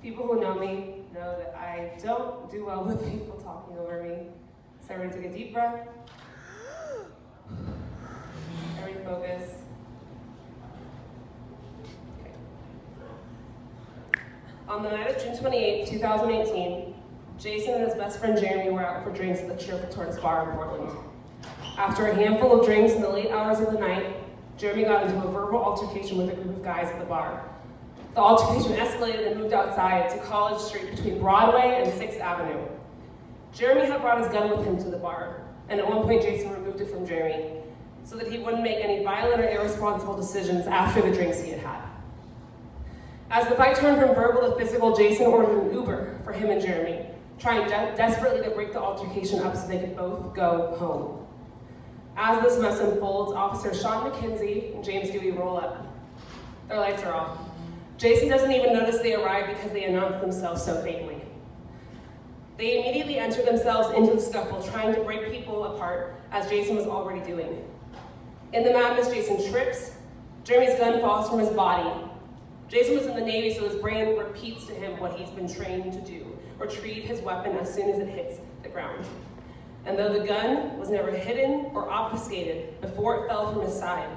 People who know me know that I don't do well with people talking over me. So everybody take a deep breath. Everybody focus. Okay. On the night of June 28, 2018, Jason and his best friend Jeremy were out for drinks at the Cheerful Tortoise Bar in Portland. After a handful of drinks in the late hours of the night, Jeremy got into a verbal altercation with a group of guys at the bar. The altercation escalated and moved outside to College Street between Broadway and 6th Avenue. Jeremy had brought his gun with him to the bar, and at one point Jason removed it from Jeremy so that he wouldn't make any violent or irresponsible decisions after the drinks he had had. As the fight turned from verbal to physical, Jason ordered an Uber for him and Jeremy, trying desperately to break the altercation up so they could both go home. As this mess unfolds, Officers Sean McKenzie and James Dewey roll up. Their lights are off. Jason doesn't even notice they arrive because they announce themselves so faintly. They immediately enter themselves into the scuffle, trying to break people apart, as Jason was already doing. In the madness, Jason trips. Jeremy's gun falls from his body. Jason was in the Navy, so his brain repeats to him what he's been trained to do: retrieve his weapon as soon as it hits the ground. And though the gun was never hidden or obfuscated before it fell from his side,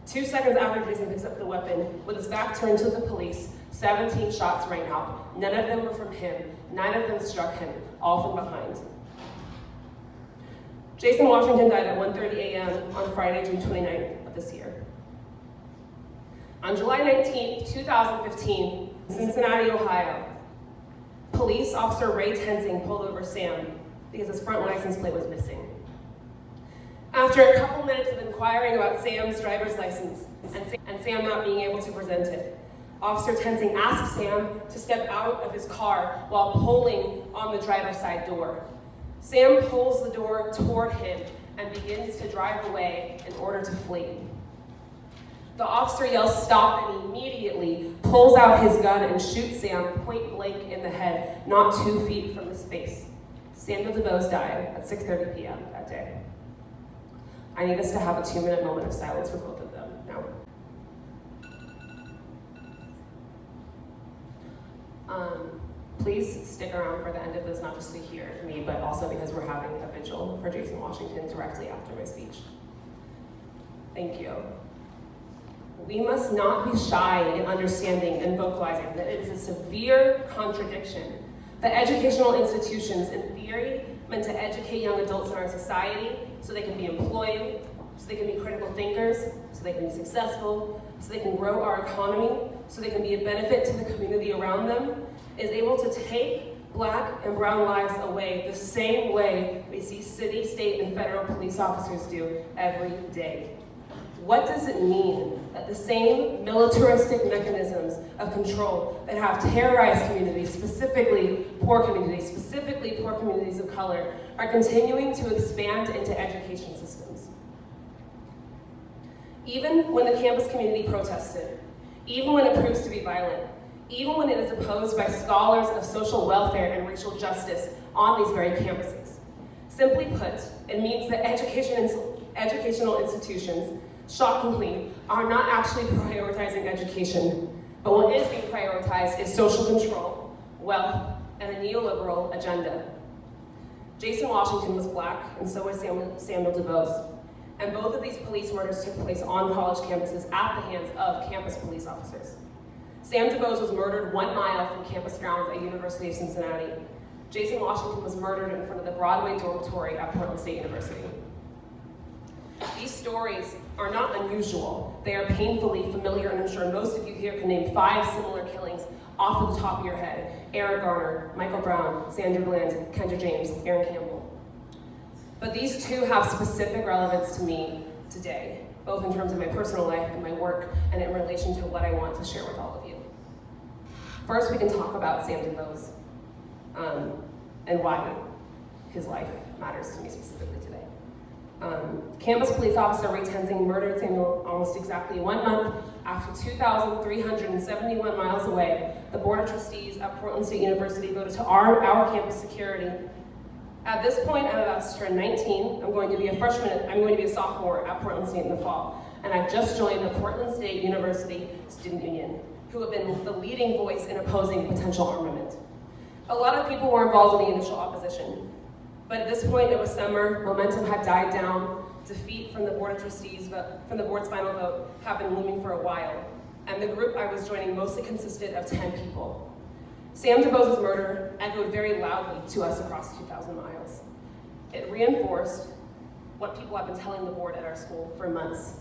2 seconds after Jason picks up the weapon, with his back turned to the police, 17 shots rang out. None of them were from him. 9 of them struck him, all from behind. Jason Washington died at 1:30 a.m. on Friday, June 29th of this year. On July 19th, 2015, in Cincinnati, Ohio, police officer Ray Tensing pulled over Sam because his front license plate was missing. After a couple minutes of inquiring about Sam's driver's license and Sam not being able to present it, Officer Tensing asked Sam to step out of his car while pulling on the driver's side door. Sam pulls the door toward him and begins to drive away in order to flee. The officer yells "stop" and immediately pulls out his gun and shoots Sam point blank in the head, not 2 feet from his face. Samuel DuBose died at 6:30 p.m. that day. I need us to have a 2-minute moment of silence for both of them now. Please stick around for the end of this, not just to hear me, but also because we're having a vigil for Jason Washington directly after my speech. Thank you. We must not be shy in understanding and vocalizing that it is a severe contradiction that educational institutions, in theory, meant to educate young adults in our society so they can be employed, so they can be critical thinkers, so they can be successful, so they can grow our economy, so they can be a benefit to the community around them, is able to take Black and brown lives away the same way we see city, state, and federal police officers do every day. What does it mean that the same militaristic mechanisms of control that have terrorized communities, specifically poor communities of color, are continuing to expand into education systems? Even when the campus community protested, even when it proves to be violent, even when it is opposed by scholars of social welfare and racial justice on these very campuses. Simply put, it means that educational institutions, shockingly, are not actually prioritizing education, but what is being prioritized is social control, wealth, and a neoliberal agenda. Jason Washington was Black, and so was Samuel DuBose. And both of these police murders took place on college campuses at the hands of campus police officers. Sam DuBose was murdered 1 mile from campus grounds at University of Cincinnati. Jason Washington was murdered in front of the Broadway dormitory at Portland State University. These stories are not unusual. They are painfully familiar, and I'm sure most of you here can name 5 similar killings off of the top of your head: Eric Garner, Michael Brown, Sandra Bland, Kendra James, Aaron Campbell. But these 2 have specific relevance to me today, both in terms of my personal life and my work, and in relation to what I want to share with all of you. First, we can talk about Sam DuBose and why his life matters to me specifically today. Campus police officer Ray Tensing murdered Samuel almost exactly 1 month after 2,371 miles away. The Board of Trustees at Portland State University voted to arm our campus security. At this point, I'm about to turn 19. I'm going to be a sophomore at Portland State in the fall. And I've just joined the Portland State University Student Union. who have been the leading voice in opposing potential armament. A lot of people were involved in the initial opposition, but at this point it was summer, momentum had died down, defeat from the Board of Trustees, from the board's final vote, had been looming for a while, and the group I was joining mostly consisted of 10 people. Sam DuBose's murder echoed very loudly to us across 2,000 miles. It reinforced what people have been telling the board at our school for months.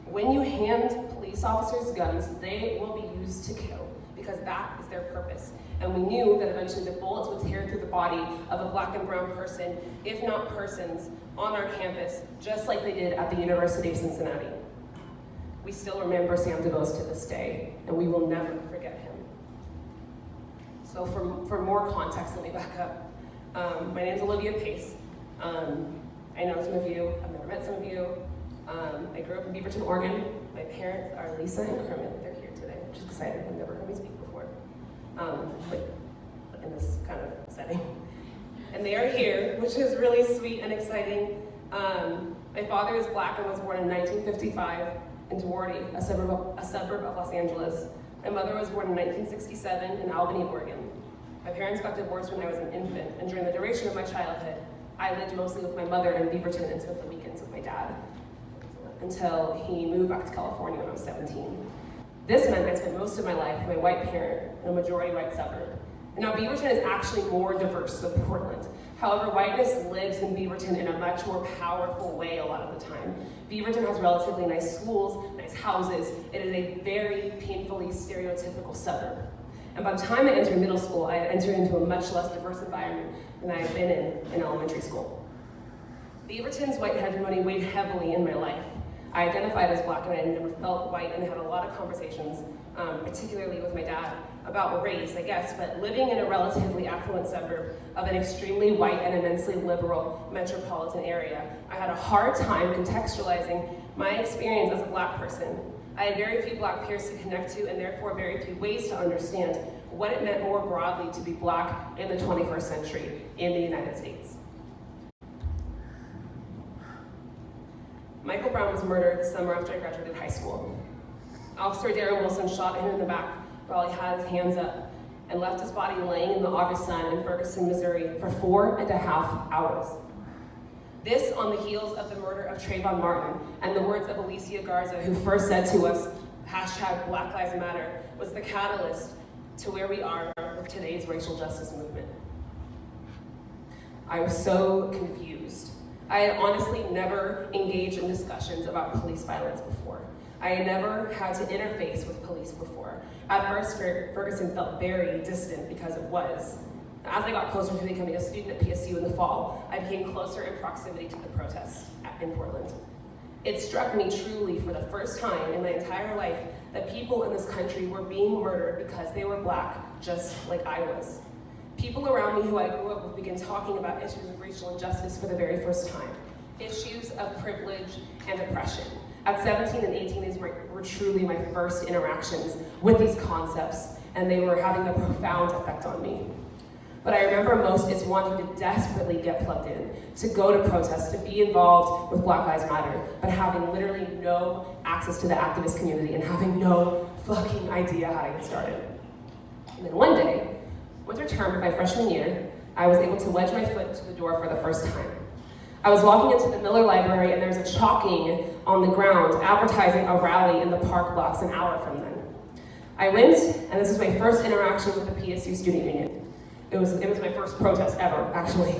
When you hand police officers guns, they will be used to kill, because that is their purpose. And we knew that eventually the bullets would tear through the body of a black and brown person, if not persons, on our campus, just like they did at the University of Cincinnati. We still remember Sam DuBose to this day, and we will never forget him. So for more context, let me back up. My name is Olivia Pace. I know some of you, I've never met some of you. I grew up in Beaverton, Oregon. My parents are Lisa and Kermit. They're here today, which is exciting. I've never heard me speak before, in this kind of setting. And they are here, which is really sweet and exciting. My father is black and was born in 1955 in Duarte, a suburb of Los Angeles. My mother was born in 1967 in Albany, Oregon. My parents got divorced when I was an infant, and during the duration of my childhood, I lived mostly with my mother in Beaverton and spent the weekends with my dad, until he moved back to California when I was 17. This meant I spent most of my life with my white parent in a majority white suburb. And now Beaverton is actually more diverse than Portland. However, whiteness lives in Beaverton in a much more powerful way a lot of the time. Beaverton has relatively nice schools, nice houses. It is a very painfully stereotypical suburb. And by the time I entered middle school, I had entered into a much less diverse environment than I had been in elementary school. Beaverton's white hegemony weighed heavily in my life. I identified as black and I never felt white, and I had a lot of conversations, particularly with my dad, about race, I guess, but living in a relatively affluent suburb of an extremely white and immensely liberal metropolitan area, I had a hard time contextualizing my experience as a black person. I had very few black peers to connect to, and therefore very few ways to understand what it meant more broadly to be black in the 21st century in the United States. Michael Brown was murdered the summer after I graduated high school. Officer Darren Wilson shot him in the back while he had his hands up and left his body laying in the August sun in Ferguson, Missouri for 4.5 hours. This on the heels of the murder of Trayvon Martin and the words of Alicia Garza, who first said to us, hashtag Black Lives Matter, was the catalyst to where we are with today's racial justice movement. I was so confused. I had honestly never engaged in discussions about police violence before. I had never had to interface with police before. At first, Ferguson felt very distant because it was. As I got closer to becoming a student at PSU in the fall, I became closer in proximity to the protests in Portland. It struck me truly for the first time in my entire life that people in this country were being murdered because they were black, just like I was. People around me who I grew up with began talking about issues of racial injustice for the very first time. Issues of privilege and oppression. At 17 and 18, these were truly my first interactions with these concepts, and they were having a profound effect on me. What I remember most is wanting to desperately get plugged in, to go to protests, to be involved with Black Lives Matter, but having literally no access to the activist community and having no fucking idea how to get started. And then one day, winter term of my freshman year, I was able to wedge my foot into the door for the first time. I was walking into the Miller Library and there was a chalking on the ground advertising a rally in the park blocks an hour from then. I went, and this was my first interaction with the PSU student union. It was my first protest ever, actually.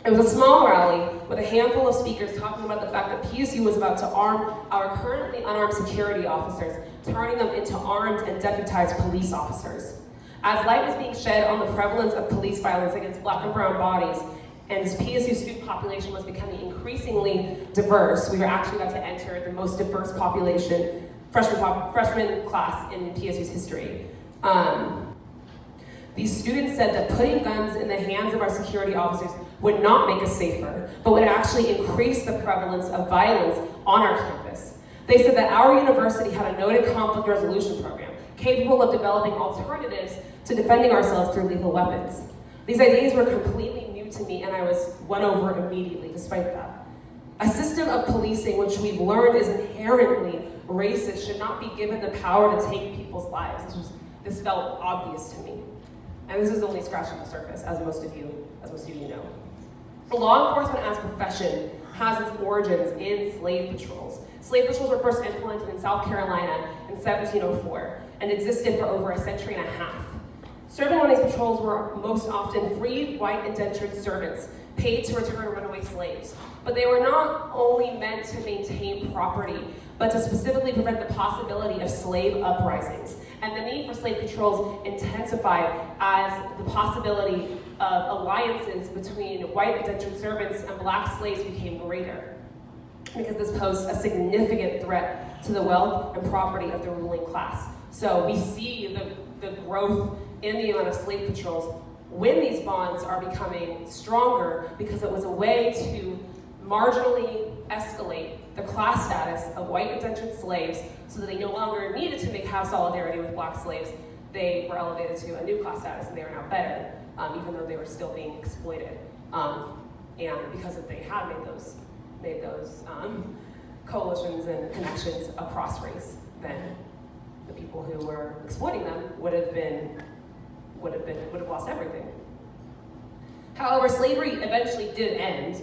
It was a small rally with a handful of speakers talking about the fact that PSU was about to arm our currently unarmed security officers, turning them into armed and deputized police officers. As light was being shed on the prevalence of police violence against black and brown bodies, and this PSU student population was becoming increasingly diverse, we were actually about to enter the most diverse population, freshman class in PSU's history. These students said that putting guns in the hands of our security officers would not make us safer, but would actually increase the prevalence of violence on our campus. They said that our university had a noted conflict resolution program, capable of developing alternatives to defending ourselves through lethal weapons. These ideas were completely new to me, and I was won over immediately despite that. A system of policing which we've learned is inherently racist should not be given the power to take people's lives. This felt obvious to me. And this is only scratching the surface, as most of you know. Law enforcement as a profession has its origins in slave patrols. Slave patrols were first implemented in South Carolina in 1704 and existed for over a century and a half. Serving on these patrols were most often free white indentured servants paid to return runaway slaves. But they were not only meant to maintain property, but to specifically prevent the possibility of slave uprisings. And the need for slave patrols intensified as the possibility of alliances between white indentured servants and black slaves became greater, because this posed a significant threat to the wealth and property of the ruling class. So we see the growth in the amount of slave patrols when these bonds are becoming stronger, because it was a way to marginally escalate the class status of white indentured slaves so that they no longer needed to have solidarity with black slaves. They were elevated to a new class status and they are now better, even though they were still being exploited. And because they had made those coalitions and connections across race, then the people who were exploiting them would have lost everything. However, slavery eventually did end,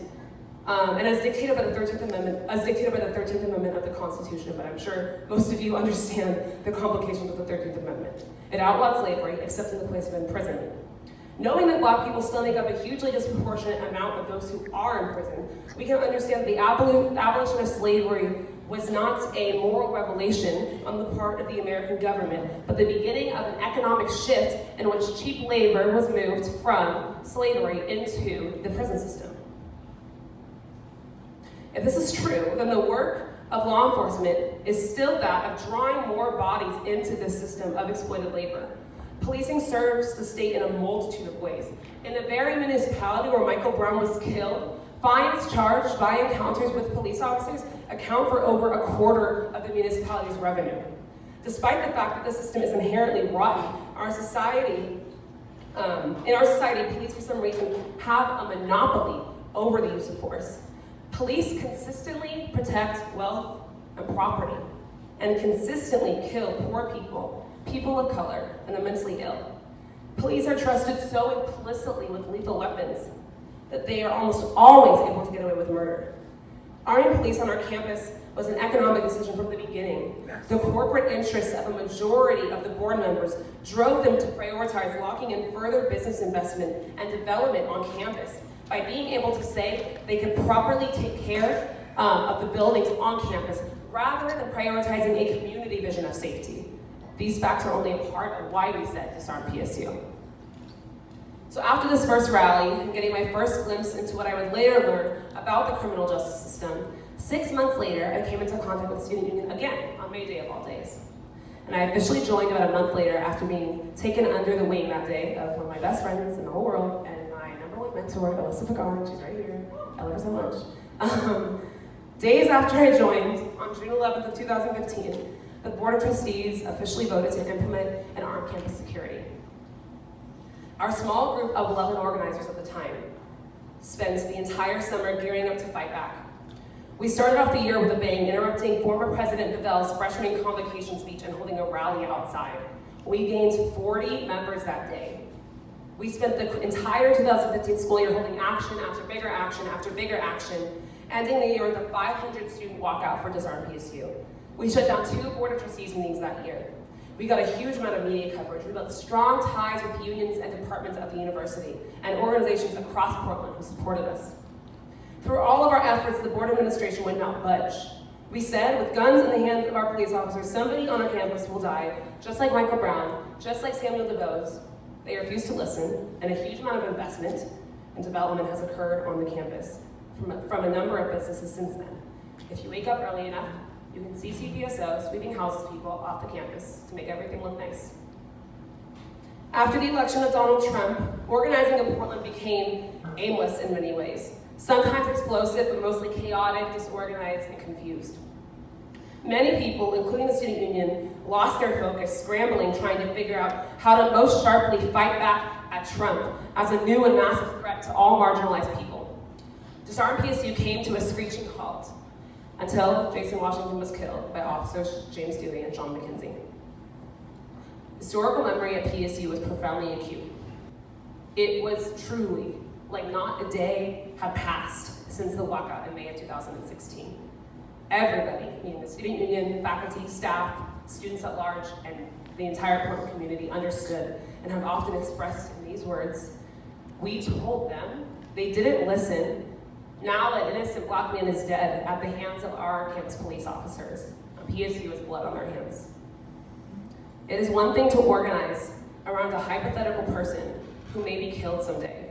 and as dictated by the 13th Amendment of the Constitution, but I'm sure most of you understand the complications of the 13th Amendment. It outlawed slavery, except in the place of imprisonment. Knowing that black people still make up a hugely disproportionate amount of those who are in prison, we can understand the abolition of slavery was not a moral revelation on the part of the American government, but the beginning of an economic shift in which cheap labor was moved from slavery into the prison system. If this is true, then the work of law enforcement is still that of drawing more bodies into this system of exploited labor. Policing serves the state in a multitude of ways. In the very municipality where Michael Brown was killed, fines charged by encounters with police officers account for over a quarter of the municipality's revenue. Despite the fact that the system is inherently rotten, in our society, police for some reason have a monopoly over the use of force. Police consistently protect wealth and property, and consistently kill poor people, people of color, and the mentally ill. Police are trusted so implicitly with lethal weapons that they are almost always able to get away with murder. Arming police on our campus was an economic decision from the beginning. The corporate interests of a majority of the board members drove them to prioritize locking in further business investment and development on campus by being able to say they could properly take care of the buildings on campus rather than prioritizing a community vision of safety. These facts are only a part of why we said Disarm PSU. So after this first rally, and getting my first glimpse into what I would later learn about the criminal justice system, 6 months later, I came into contact with the student union again on May Day of all days. And I officially joined about a month later after being taken under the wing that day of one of my best friends in the whole world and my #1 mentor, Olivia, she's right here. I love her so much. Days after I joined, on June 11th of 2015, the Board of Trustees officially voted to implement an armed campus security. Our small group of 11 organizers at the time spent the entire summer gearing up to fight back. We started off the year with a bang, interrupting former President Pavel's freshman convocation speech and holding a rally outside. We gained 40 members that day. We spent the entire 2015 school year holding action after bigger action after bigger action, ending the year with a 500 student walkout for Disarm PSU. We shut down 2 Board of Trustees meetings that year. We got a huge amount of media coverage. We built strong ties with unions and departments at the university and organizations across Portland who supported us. Through all of our efforts, the board administration would not budge. We said, with guns in the hands of our police officers, somebody on our campus will die, just like Michael Brown, just like Samuel DeBose. They refused to listen, and a huge amount of investment and development has occurred on the campus from a number of businesses since then. If you wake up early enough, you can see CPSO sweeping houses people off the campus to make everything look nice. After the election of Donald Trump, organizing in Portland became aimless in many ways. Sometimes explosive, but mostly chaotic, disorganized, and confused. Many people, including the student union, lost their focus, scrambling, trying to figure out how to most sharply fight back at Trump as a new and massive threat to all marginalized people. Disarm PSU came to a screeching halt until Jason Washington was killed by officers James Dewey and Sean McKenzie. Historical memory at PSU was profoundly acute. It was truly like not a day had passed since the lockout in May of 2016. Everybody, meaning the student union, faculty, staff, students at large, and the entire Portland community understood and have often expressed in these words, we told them, they didn't listen. Now an innocent black man is dead at the hands of our campus police officers. PSU has blood on their hands. It is one thing to organize around a hypothetical person who may be killed someday.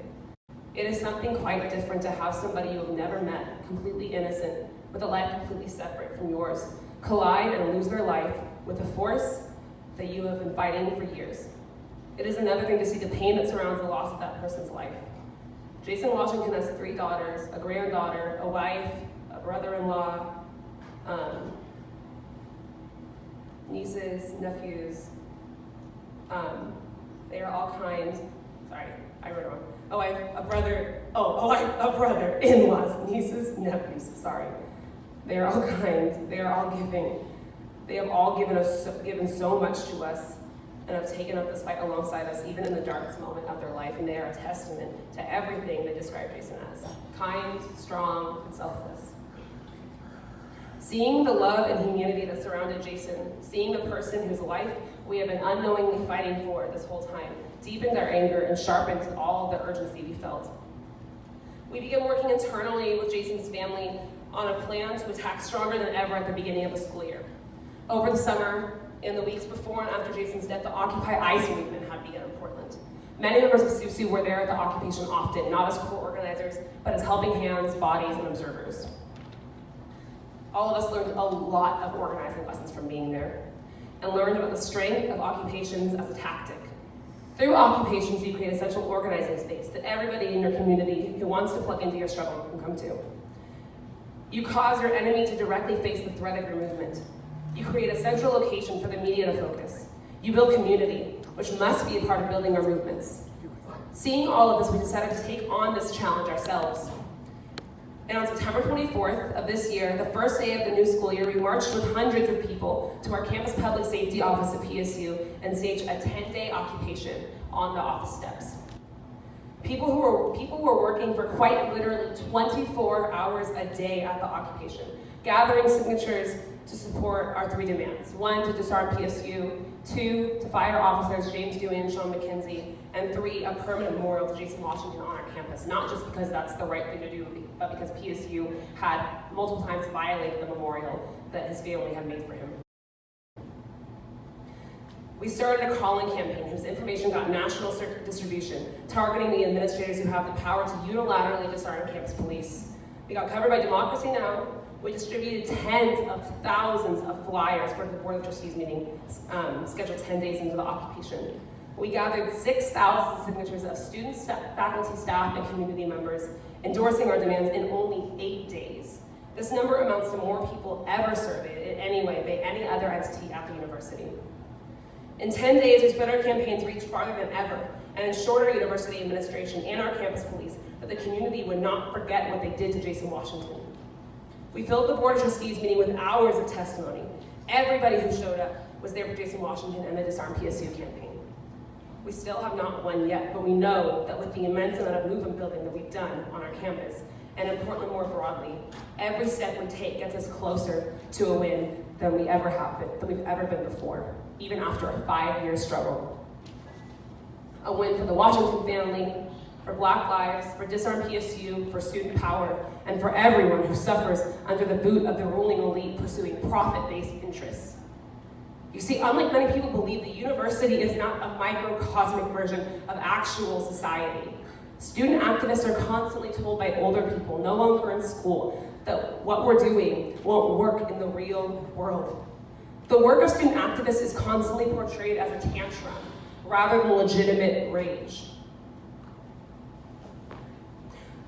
It is something quite different to have somebody you have never met, completely innocent, with a life completely separate from yours, collide and lose their life with a force that you have been fighting for years. It is another thing to see the pain that surrounds the loss of that person's life. Jason Washington has 3 daughters, a granddaughter, a wife, a brother-in-law, nieces, nephews. They are all kind. Sorry, I wrote it wrong. A brother-in-laws, nieces, nephews, sorry. They are all kind, they are all giving. They have all given so much to us and have taken up this fight alongside us, even in the darkest moment of their life, and they are a testament to everything they describe Jason as. Kind, strong, and selfless. Seeing the love and humanity that surrounded Jason, seeing the person whose life we have been unknowingly fighting for this whole time, deepened our anger and sharpened all the urgency we felt. We began working internally with Jason's family on a plan to attack stronger than ever at the beginning of the school year. Over the summer, in the weeks before and after Jason's death, the Occupy ICE movement had begun in Portland. Many members of PSUSU were there at the occupation often, not as co-organizers, but as helping hands, bodies, and observers. All of us learned a lot of organizing lessons from being there, and learned about the strength of occupations as a tactic. Through occupations, you create a central organizing space that everybody in your community who wants to plug into your struggle can come to. You cause your enemy to directly face the threat of your movement. You create a central location for the media to focus. You build community, which must be a part of building our movements. Seeing all of this, we decided to take on this challenge ourselves. And on September 24th of this year, the first day of the new school year, we marched with hundreds of people to our campus public safety office at PSU and staged a 10-day occupation on the office steps. People were working for quite literally 24 hours a day at the occupation, gathering signatures to support our 3 demands. 1, to disarm PSU, 2, to fire officers James Dewey and Sean McKenzie, and 3, a permanent memorial to Jason Washington on our campus, not just because that's the right thing to do, but because PSU had multiple times violated the memorial that his family had made for him. We started a call-in campaign whose information got national distribution, targeting the administrators who have the power to unilaterally disarm campus police. We got covered by Democracy Now! We distributed tens of thousands of flyers for the Board of Trustees meeting scheduled 10 days into the occupation. We gathered 6,000 signatures of students, faculty, staff, and community members endorsing our demands in only 8 days. This number amounts to more people ever surveyed in any way by any other entity at the university. In 10 days, we spread our campaigns reach farther than ever and ensured our university administration and our campus police that the community would not forget what they did to Jason Washington. We filled the Board of Trustees meeting with hours of testimony. Everybody who showed up was there for Jason Washington and the Disarm PSU campaign. We still have not won yet, but we know that with the immense amount of movement building that we've done on our campus, and in Portland more broadly, every step we take gets us closer to a win than we've ever been before, even after a 5-year struggle. A win for the Washington family, for Black lives, for Disarm PSU, for student power, and for everyone who suffers under the boot of the ruling elite pursuing profit-based interests. You see, unlike many people believe, the university is not a microcosmic version of actual society. Student activists are constantly told by older people, no longer in school, that what we're doing won't work in the real world. The work of student activists is constantly portrayed as a tantrum, rather than legitimate rage.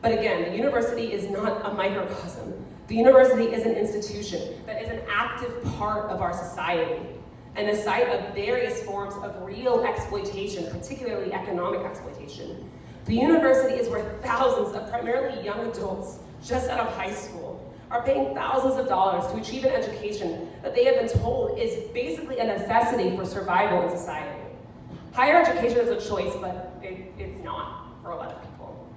But again, the university is not a microcosm. The university is an institution that is an active part of our society and a site of various forms of real exploitation, particularly economic exploitation. The university is where thousands of primarily young adults just out of high school, are paying thousands of dollars to achieve an education that they have been told is basically a necessity for survival in society. Higher education is a choice, but it's not for a lot of people.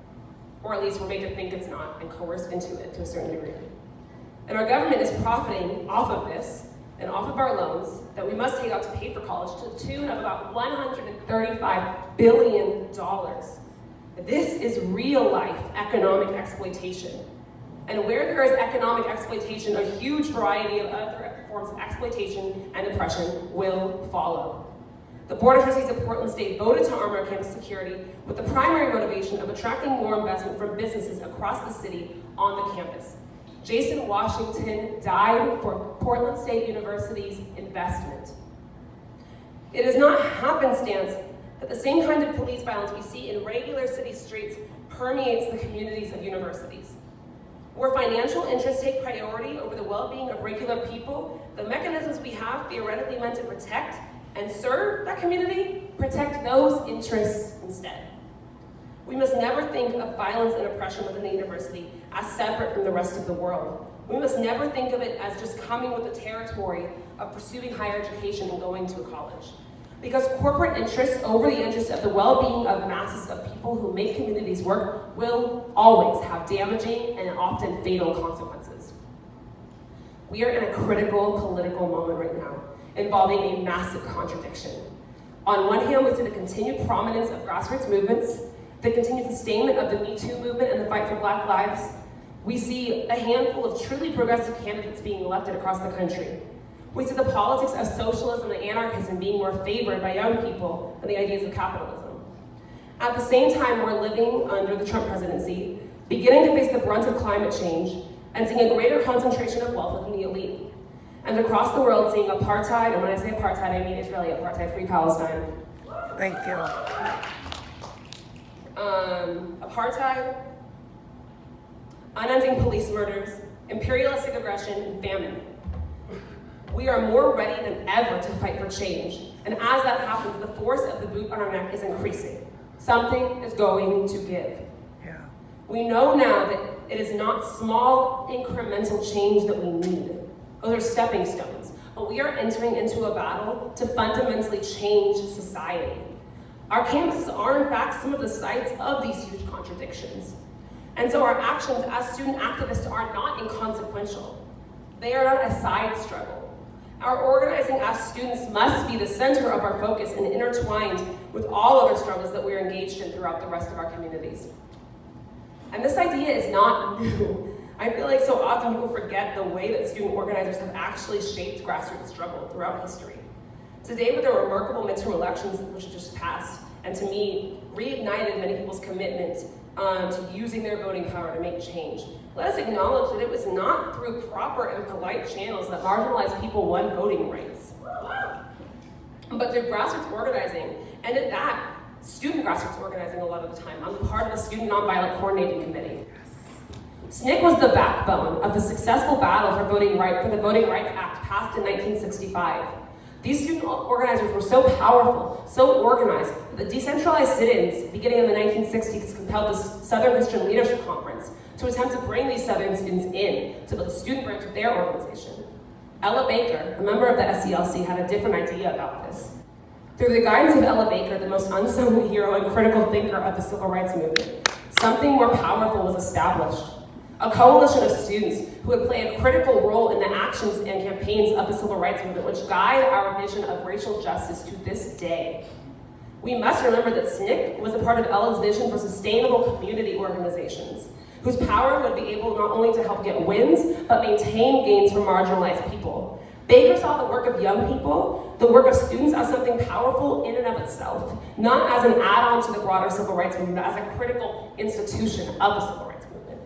Or at least we're made to think it's not and coerced into it to a certain degree. And our government is profiting off of this and off of our loans that we must take out to pay for college to the tune of about $135 billion. This is real life economic exploitation. And where there is economic exploitation, a huge variety of other forms of exploitation and oppression will follow. The Board of Trustees of Portland State voted to arm our campus security with the primary motivation of attracting more investment from businesses across the city on the campus. Jason Washington died for Portland State University's investment. It is not happenstance that the same kind of police violence we see in regular city streets permeates the communities of universities. Where financial interests take priority over the well-being of regular people, the mechanisms we have theoretically meant to protect and serve that community protect those interests instead. We must never think of violence and oppression within the university as separate from the rest of the world. We must never think of it as just coming with the territory of pursuing higher education and going to a college. Because corporate interests over the interests of the well-being of masses of people who make communities work will always have damaging and often fatal consequences. We are in a critical political moment right now, involving a massive contradiction. On one hand, we see the continued prominence of grassroots movements, the continued sustainment of the Me Too movement and the fight for Black lives. We see a handful of truly progressive candidates being elected across the country. We see the politics of socialism and anarchism being more favored by young people than the ideas of capitalism. At the same time, we're living under the Trump presidency, beginning to face the brunt of climate change, and seeing a greater concentration of wealth within the elite. And across the world, seeing apartheid, and when I say apartheid, I mean Israeli apartheid, free Palestine. Thank you. Apartheid, unending police murders, imperialistic aggression, and famine. We are more ready than ever to fight for change. And as that happens, the force of the boot on our neck is increasing. Something is going to give. Yeah. We know now that it is not small, incremental change that we need. Those are stepping stones. But we are entering into a battle to fundamentally change society. Our campuses are, in fact, some of the sites of these huge contradictions. And so our actions as student activists are not inconsequential. They are not a side struggle. Our organizing as students must be the center of our focus and intertwined with all other struggles that we're engaged in throughout the rest of our communities. And this idea is not new. I feel like so often people forget the way that student organizers have actually shaped grassroots struggle throughout history. Today, with the remarkable midterm elections which just passed, and to me, reignited many people's commitment to using their voting power to make change. Let us acknowledge that it was not through proper and polite channels that marginalized people won voting rights, but through grassroots organizing, and at that, student grassroots organizing a lot of the time. I'm part of the Student Nonviolent Coordinating Committee. SNCC was the backbone of the successful battle for the Voting Rights Act passed in 1965. These student organizers were so powerful, so organized, that the decentralized sit-ins beginning in the 1960s compelled the Southern Christian Leadership Conference to attempt to bring these Southern students in to build a student branch of their organization. Ella Baker, a member of the SCLC, had a different idea about this. Through the guidance of Ella Baker, the most unsung hero and critical thinker of the civil rights movement, something more powerful was established. A coalition of students who would play a critical role in the actions and campaigns of the civil rights movement, which guide our vision of racial justice to this day. We must remember that SNCC was a part of Ella's vision for sustainable community organizations, whose power would be able not only to help get wins, but maintain gains for marginalized people. Baker saw the work of young people, the work of students, as something powerful in and of itself, not as an add-on to the broader civil rights movement, but as a critical institution of the civil rights movement.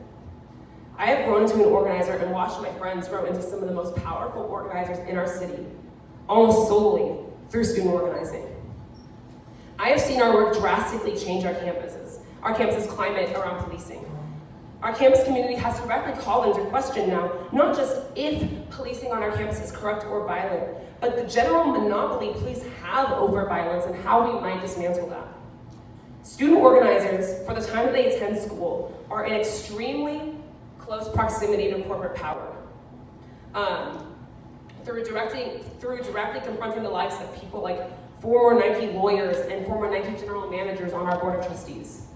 I have grown into an organizer and watched my friends grow into some of the most powerful organizers in our city, almost solely through student organizing. I have seen our work drastically change our campus's climate around policing. Our campus community has directly called into question now, not just if policing on our campus is corrupt or violent, but the general monopoly police have over violence and how we might dismantle that. Student organizers, for the time that they attend school, are in extremely close proximity to corporate power. Through directly confronting the likes of people like former Nike lawyers and former Nike general managers on our board of trustees.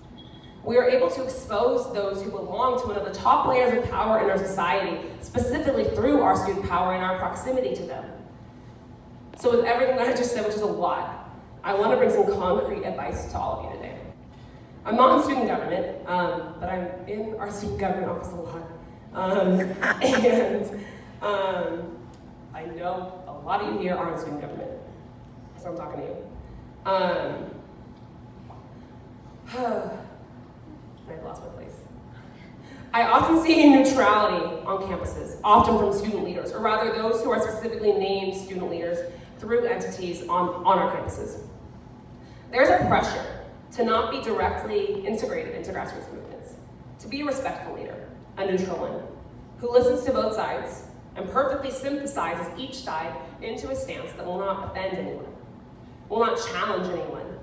We are able to expose those who belong to one of the top layers of power in our society, specifically through our student power and our proximity to them. So with everything that I just said, which is a lot, I want to bring some concrete advice to all of you today. I'm not in student government, but I'm in our student government office a lot. I know a lot of you here are in student government, so I'm talking to you. I've lost my place. I often see neutrality on campuses, often from student leaders, or rather those who are specifically named student leaders through entities on our campuses. There's a pressure to not be directly integrated into grassroots movements, to be a respectful leader, a neutral one, who listens to both sides and perfectly synthesizes each side into a stance that will not offend anyone, will not challenge anyone,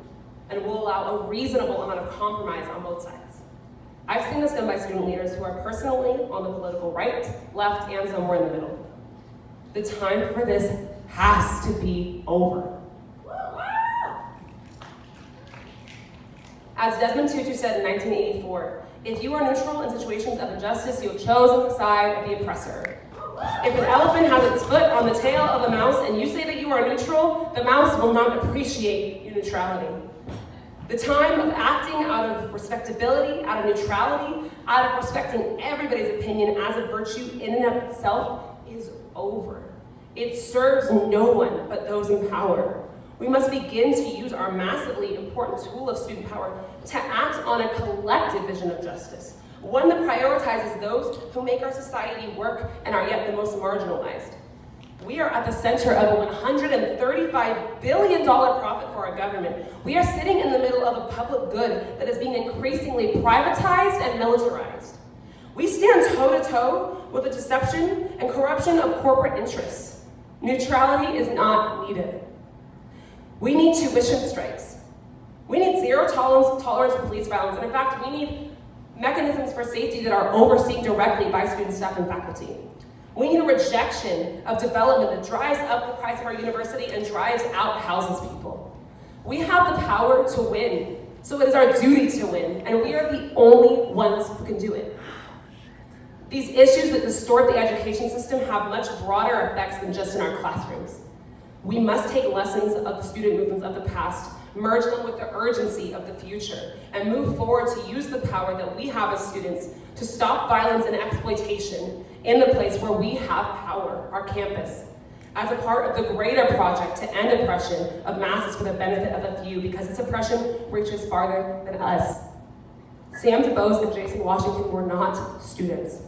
and will allow a reasonable amount of compromise on both sides. I've seen this done by student leaders who are personally on the political right, left, and somewhere in the middle. The time for this has to be over. As Desmond Tutu said in 1984, if you are neutral in situations of injustice, you have chosen the side of the oppressor. If an elephant has its foot on the tail of a mouse and you say that you are neutral, the mouse will not appreciate your neutrality. The time of acting out of respectability, out of neutrality, out of respecting everybody's opinion as a virtue in and of itself is over. It serves no one but those in power. We must begin to use our massively important tool of student power to act on a collective vision of justice, one that prioritizes those who make our society work and are yet the most marginalized. We are at the center of a $135 billion profit for our government. We are sitting in the middle of a public good that is being increasingly privatized and militarized. We stand toe-to-toe with the deception and corruption of corporate interests. Neutrality is not needed. We need tuition strikes. We need zero tolerance for police violence, and in fact, we need mechanisms for safety that are overseen directly by student staff and faculty. We need a rejection of development that drives up the price of our university and drives out houses people. We have the power to win, so it is our duty to win, and we are the only ones who can do it. These issues that distort the education system have much broader effects than just in our classrooms. We must take lessons of the student movements of the past, merge them with the urgency of the future, and move forward to use the power that we have as students to stop violence and exploitation in the place where we have power, our campus, as a part of the greater project to end oppression of masses for the benefit of a few, because its oppression reaches farther than us. Sam DuBose and Jason Washington were not students.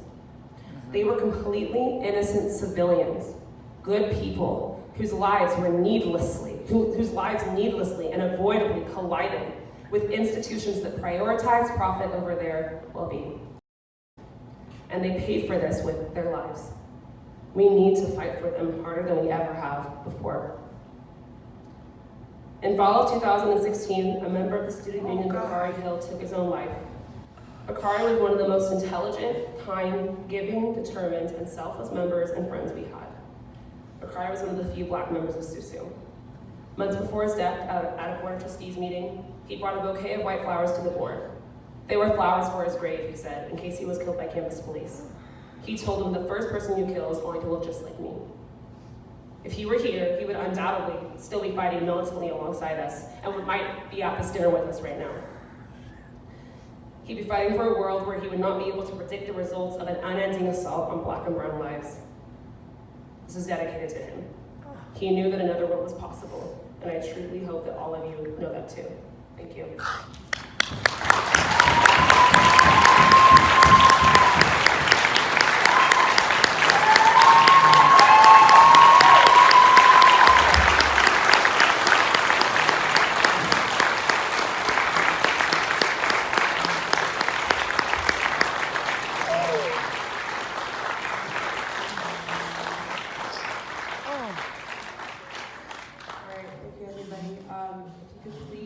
They were completely innocent civilians, good people, whose lives needlessly and avoidably collided with institutions that prioritize profit over their well-being. And they paid for this with their lives. We need to fight for them harder than we ever have before. In fall of 2016, a member of the student union, Bakari Hill, took his own life. Bakari was one of the most intelligent, kind, giving, determined, and selfless members and friends we had. Bakari was one of the few Black members of SUSU. Months before his death, at a board of trustees meeting, he brought a bouquet of white flowers to the board. They were flowers for his grave, he said, in case he was killed by campus police. He told them the first person you kill is going to look just like me. If he were here, he would undoubtedly still be fighting militantly alongside us and might be at this dinner with us right now. He'd be fighting for a world where he would not be able to predict the results of an unending assault on Black and brown lives. This is dedicated to him. He knew that another world was possible, and I truly hope that all of you know that too. Thank you. If you could please